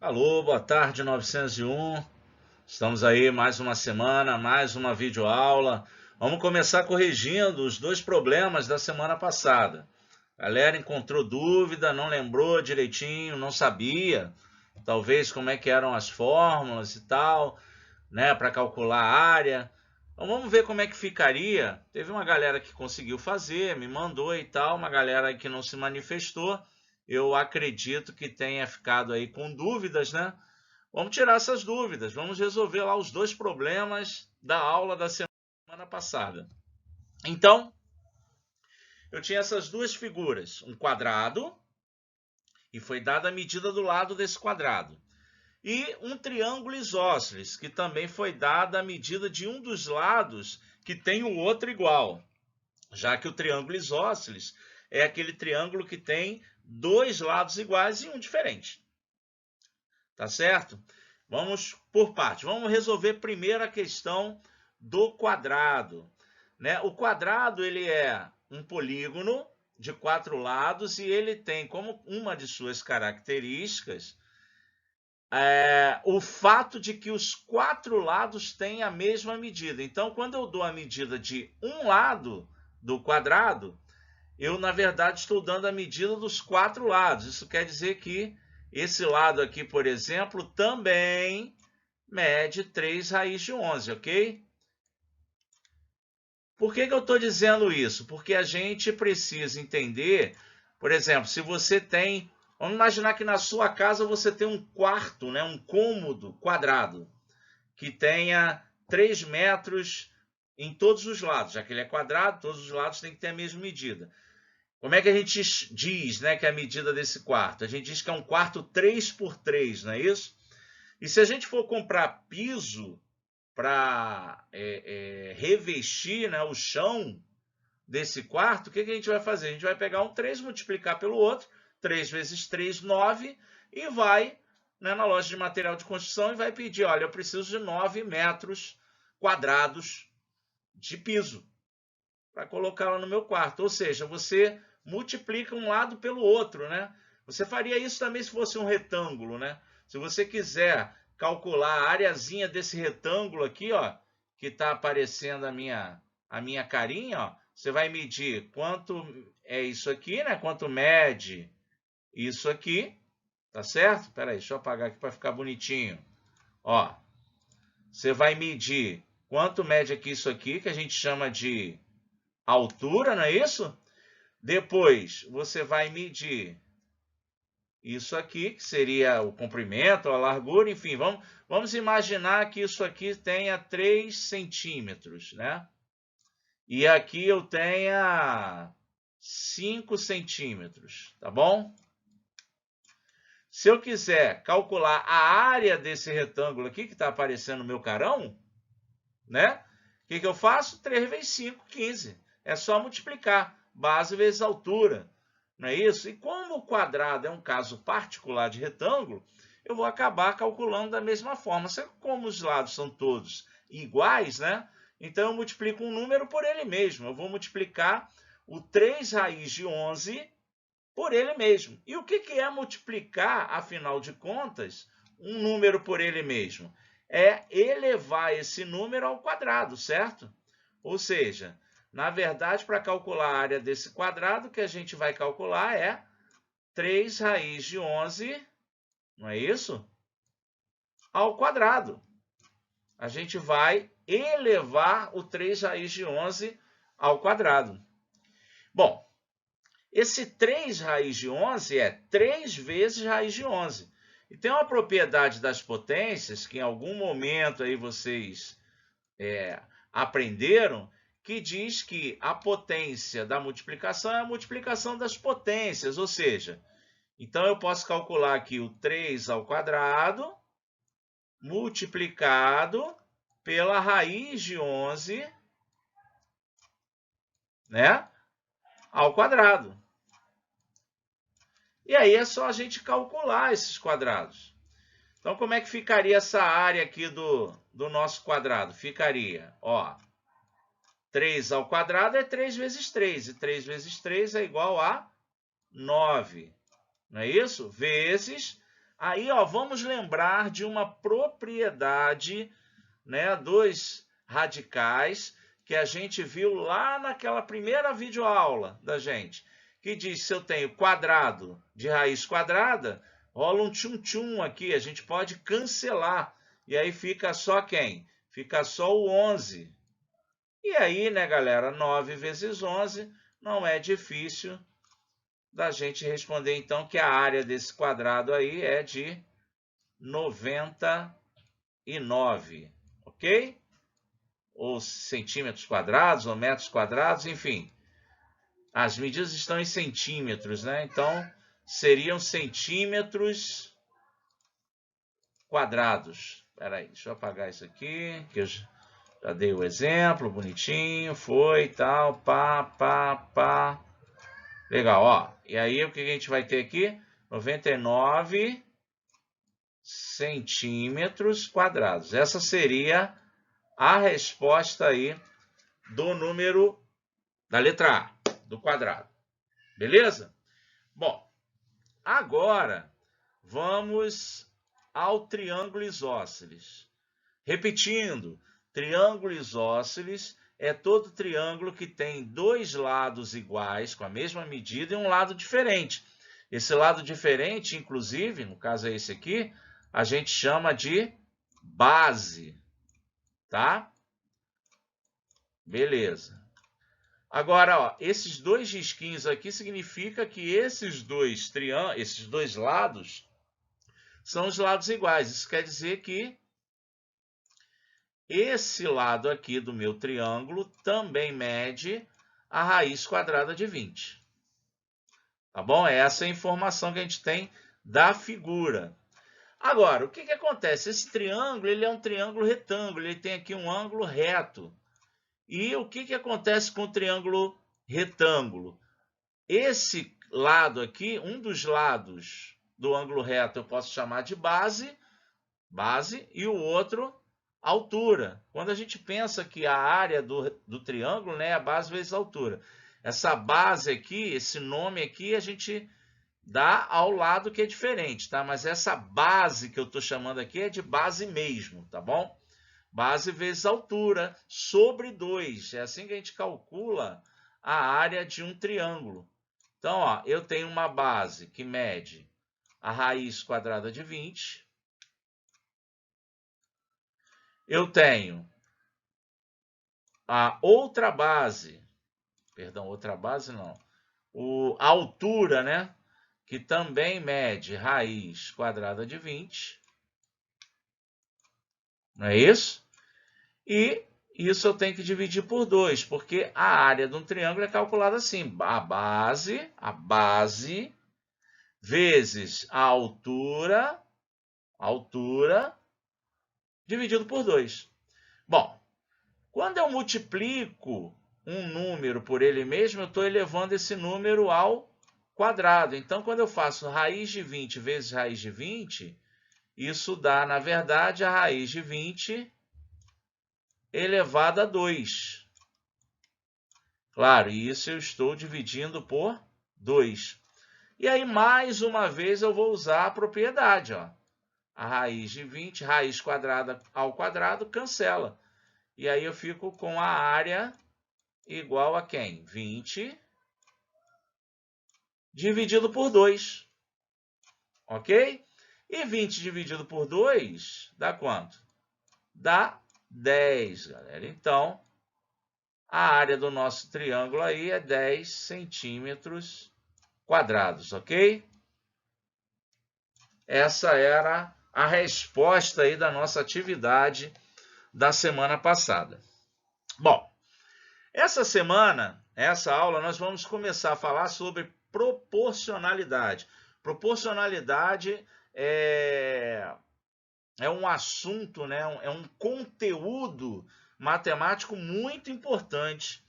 Alô, boa tarde, 901. Estamos aí mais uma semana, mais uma videoaula. Vamos começar corrigindo os dois problemas da semana passada. A galera encontrou dúvida, não lembrou direitinho, não sabia, talvez como é que eram as fórmulas e tal, né, para calcular a área. Então vamos ver como é que ficaria. Teve uma galera que conseguiu fazer, me mandou e tal, uma galera que não se manifestou. Eu acredito que tenha ficado aí com dúvidas, né? Vamos tirar essas dúvidas, vamos resolver lá os dois problemas da aula da semana passada. Então, eu tinha essas duas figuras, um quadrado, e foi dada a medida do lado desse quadrado, e um triângulo isósceles, que também foi dada a medida de um dos lados que tem o outro igual, já que o triângulo isósceles é aquele triângulo que tem dois lados iguais e um diferente. Tá certo? Vamos por parte. Vamos resolver primeiro a questão do quadrado, né? O quadrado ele é um polígono de quatro lados e ele tem como uma de suas características o fato de que os quatro lados têm a mesma medida. Então, quando eu dou a medida de um lado do quadrado, eu, na verdade, estou dando a medida dos quatro lados. Isso quer dizer que esse lado aqui, por exemplo, também mede 3 raiz de 11, ok? Por que eu estou dizendo isso? Porque a gente precisa entender, por exemplo, se você tem... Vamos imaginar que na sua casa você tem um quarto, né, um cômodo quadrado, que tenha 3 metros em todos os lados. Já que ele é quadrado, todos os lados têm que ter a mesma medida. Como é que a gente diz, né, que é a medida desse quarto? A gente diz que é um quarto 3 por 3, não é isso? E se a gente for comprar piso para revestir, né, o chão desse quarto, o que a gente vai fazer? A gente vai pegar um 3, multiplicar pelo outro, 3 vezes 3, 9, e vai, né, na loja de material de construção e vai pedir, olha, eu preciso de 9 metros quadrados de piso para colocar lá no meu quarto. Ou seja, você multiplica um lado pelo outro, né? Você faria isso também se fosse um retângulo, né? Se você quiser calcular a areazinha desse retângulo aqui, ó, que está aparecendo a minha carinha, ó, você vai medir quanto é isso aqui, né? Quanto mede isso aqui, tá certo? Espera aí, deixa eu apagar aqui para ficar bonitinho. Ó, você vai medir quanto mede aqui isso aqui, que a gente chama de altura, não é isso? Depois, você vai medir isso aqui, que seria o comprimento, a largura, enfim, vamos imaginar que isso aqui tenha 3 centímetros, né? E aqui eu tenha 5 centímetros, tá bom? Se eu quiser calcular a área desse retângulo aqui, que está aparecendo no meu carão, né? O que eu faço? 3 vezes 5, 15. É só multiplicar. Base vezes altura. Não é isso? E como o quadrado é um caso particular de retângulo, eu vou acabar calculando da mesma forma. Só que como os lados são todos iguais, né? Então eu multiplico um número por ele mesmo. Eu vou multiplicar o 3 raiz de 11 por ele mesmo. E o que é multiplicar, afinal de contas, um número por ele mesmo? É elevar esse número ao quadrado, certo? Ou seja, na verdade, para calcular a área desse quadrado, o que a gente vai calcular é 3 raiz de 11, não é isso? Ao quadrado. A gente vai elevar o 3 raiz de 11 ao quadrado. Bom, esse 3 raiz de 11 é 3 vezes raiz de 11. E tem uma propriedade das potências, que em algum momento aí vocês aprenderam, que diz que a potência da multiplicação é a multiplicação das potências, ou seja, então eu posso calcular aqui o 3 ao quadrado multiplicado pela raiz de 11, né, ao quadrado. E aí é só a gente calcular esses quadrados. Então, como é que ficaria essa área aqui do nosso quadrado? Ficaria, ó, 3 ao quadrado é 3 vezes 3, e 3 vezes 3 é igual a 9, não é isso? Vezes Aí, ó, vamos lembrar de uma propriedade, né, dos radicais que a gente viu lá naquela primeira videoaula da gente, que diz se eu tenho quadrado de raiz quadrada, rola um tchum-tchum aqui, a gente pode cancelar, e aí fica só quem? Fica só o 11. E aí, né, galera, 9 vezes 11 não é difícil da gente responder, então, que a área desse quadrado aí é de 99, ok? Ou centímetros quadrados, ou metros quadrados, enfim. As medidas estão em centímetros, né? Então, seriam centímetros quadrados. Espera aí, deixa eu apagar isso aqui, que eu já dei o exemplo, bonitinho, foi, tal, pá, pá, pá. Legal, ó. E aí, o que a gente vai ter aqui? 99 centímetros quadrados. Essa seria a resposta aí do número da letra A, do quadrado. Beleza? Bom, agora vamos ao triângulo isósceles. Repetindo, triângulo isósceles é todo triângulo que tem dois lados iguais, com a mesma medida, e um lado diferente. Esse lado diferente, inclusive, no caso é esse aqui, a gente chama de base, tá? Beleza. Agora, ó, esses dois risquinhos aqui significa que esses dois lados são os lados iguais. Isso quer dizer que esse lado aqui do meu triângulo também mede a raiz quadrada de 20. Tá bom? Essa é a informação que a gente tem da figura. Agora, o que que acontece? Esse triângulo, ele é um triângulo retângulo, ele tem aqui um ângulo reto. E o que que acontece com o triângulo retângulo? Esse lado aqui, um dos lados do ângulo reto eu posso chamar de base, e o outro, altura. Quando a gente pensa que a área do triângulo, né, é a base vezes a altura. Essa base aqui, esse nome aqui, a gente dá ao lado que é diferente, tá? Mas essa base que eu estou chamando aqui é de base mesmo, tá bom? Base vezes altura sobre 2. É assim que a gente calcula a área de um triângulo. Então, ó, eu tenho uma base que mede a raiz quadrada de 20. Eu tenho a outra base, perdão, outra base não, a altura, né? Que também mede raiz quadrada de 20. Não é isso? E isso eu tenho que dividir por 2, porque a área de um triângulo é calculada assim, a base vezes a altura dividido por 2. Bom, quando eu multiplico um número por ele mesmo, eu estou elevando esse número ao quadrado. Então, quando eu faço raiz de 20 vezes raiz de 20, isso dá, na verdade, a raiz de 20 elevado a 2. Claro, e isso eu estou dividindo por 2. E aí, mais uma vez, eu vou usar a propriedade, ó. A raiz de 20, raiz quadrada ao quadrado, cancela. E aí eu fico com a área igual a quem? 20 dividido por 2. Ok? E 20 dividido por 2 dá quanto? Dá 10, galera. Então, a área do nosso triângulo aí é 10 centímetros quadrados, ok? Essa era a resposta aí da nossa atividade da semana passada. Bom, essa semana, essa aula, nós vamos começar a falar sobre proporcionalidade. Proporcionalidade é um assunto, né? É um conteúdo matemático muito importante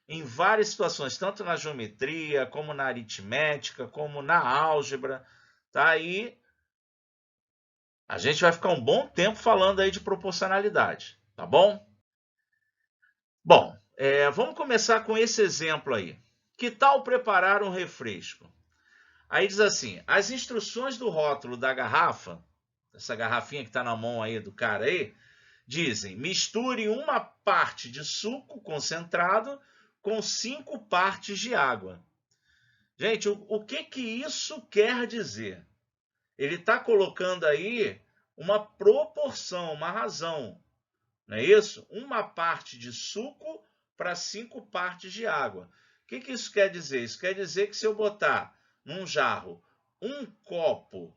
em várias situações, tanto na geometria, como na aritmética, como na álgebra, tá? E a gente vai ficar um bom tempo falando aí de proporcionalidade, tá bom? Bom, vamos começar com esse exemplo aí. Que tal preparar um refresco? Aí diz assim, as instruções do rótulo da garrafa, essa garrafinha que está na mão aí do cara aí, dizem, misture uma parte de suco concentrado com 5 partes de água. Gente, o que isso quer dizer? Ele está colocando aí uma proporção, uma razão, não é isso? Uma parte de suco para 5 partes de água. O que isso quer dizer? Isso quer dizer que se eu botar num jarro 1 copo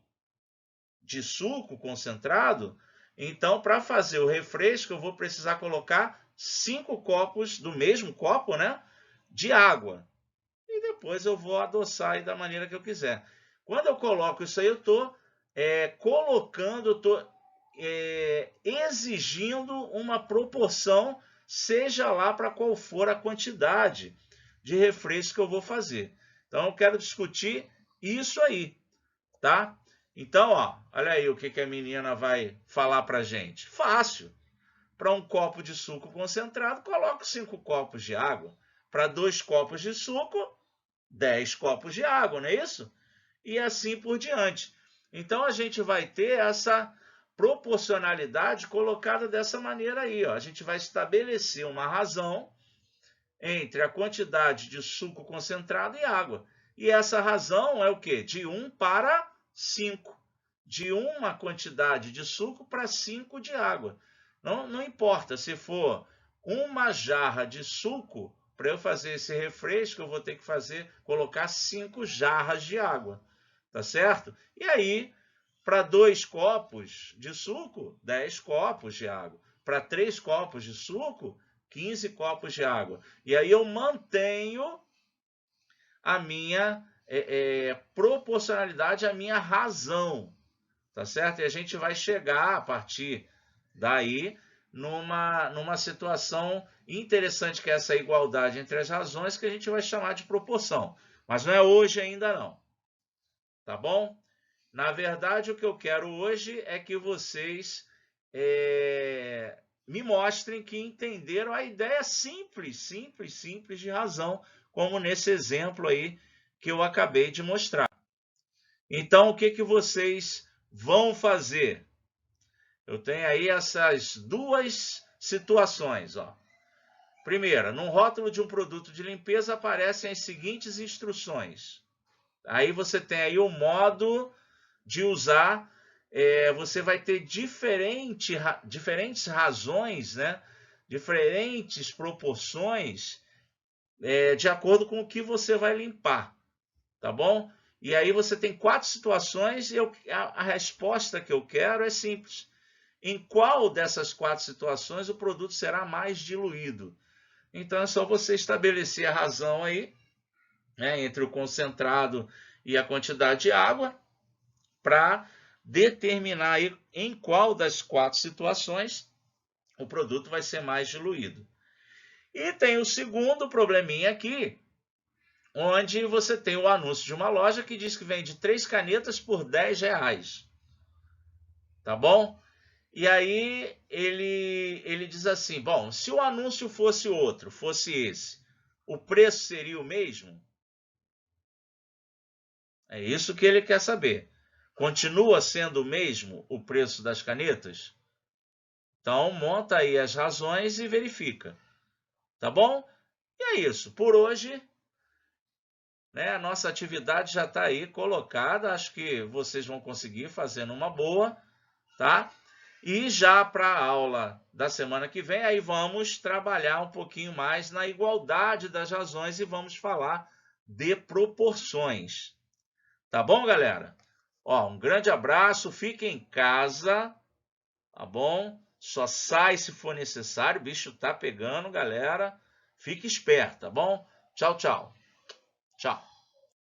de suco concentrado, então para fazer o refresco eu vou precisar colocar 5 copos do mesmo copo, né, de água. E depois eu vou adoçar aí da maneira que eu quiser. Quando eu coloco isso aí, eu estou colocando, eu estou exigindo uma proporção, seja lá para qual for a quantidade de refresco que eu vou fazer. Então, eu quero discutir isso aí, tá? Então, ó, olha aí o que a menina vai falar para a gente. Fácil. Para 1 copo de suco concentrado, coloco 5 copos de água. Para 2 copos de suco, 10 copos de água, não é isso? E assim por diante. Então, a gente vai ter essa proporcionalidade colocada dessa maneira aí. Ó. A gente vai estabelecer uma razão entre a quantidade de suco concentrado e água. E essa razão é o quê? De 1 para 5. De uma quantidade de suco para 5 de água. Não importa se for uma jarra de suco, para eu fazer esse refresco, eu vou ter que colocar 5 jarras de água. Tá certo? E aí, para 2 copos de suco, 10 copos de água. Para 3 copos de suco, 15 copos de água. E aí eu mantenho a minha proporcionalidade, a minha razão. Tá certo? E a gente vai chegar, a partir daí, numa situação interessante, que é essa igualdade entre as razões, que a gente vai chamar de proporção. Mas não é hoje ainda não. Tá bom? Na verdade, o que eu quero hoje é que vocês me mostrem que entenderam a ideia simples de razão, como nesse exemplo aí que eu acabei de mostrar. Então, o que vocês vão fazer? Eu tenho aí essas 2 situações. Ó. Primeira, no rótulo de um produto de limpeza aparecem as seguintes instruções. Aí você tem aí o modo de usar, você vai ter diferentes razões, né? Diferentes proporções, de acordo com o que você vai limpar, tá bom? E aí você tem 4 situações e a resposta que eu quero é simples. Em qual dessas 4 situações o produto será mais diluído? Então é só você estabelecer a razão aí, né, entre o concentrado e a quantidade de água, para determinar aí em qual das 4 situações o produto vai ser mais diluído. E tem o segundo probleminha aqui, onde você tem o anúncio de uma loja que diz que vende 3 canetas por R$10. Tá bom? E aí ele diz assim, bom, se o anúncio fosse outro, fosse esse, o preço seria o mesmo? É isso que ele quer saber. Continua sendo o mesmo o preço das canetas? Então, monta aí as razões e verifica. Tá bom? E é isso. Por hoje, né, a nossa atividade já está aí colocada. Acho que vocês vão conseguir fazer numa boa, tá? E já para a aula da semana que vem, aí vamos trabalhar um pouquinho mais na igualdade das razões e vamos falar de proporções. Tá bom, galera? Ó, um grande abraço, fique em casa, tá bom? Só sai se for necessário, o bicho tá pegando, galera. Fique esperto, tá bom? Tchau, tchau. Tchau.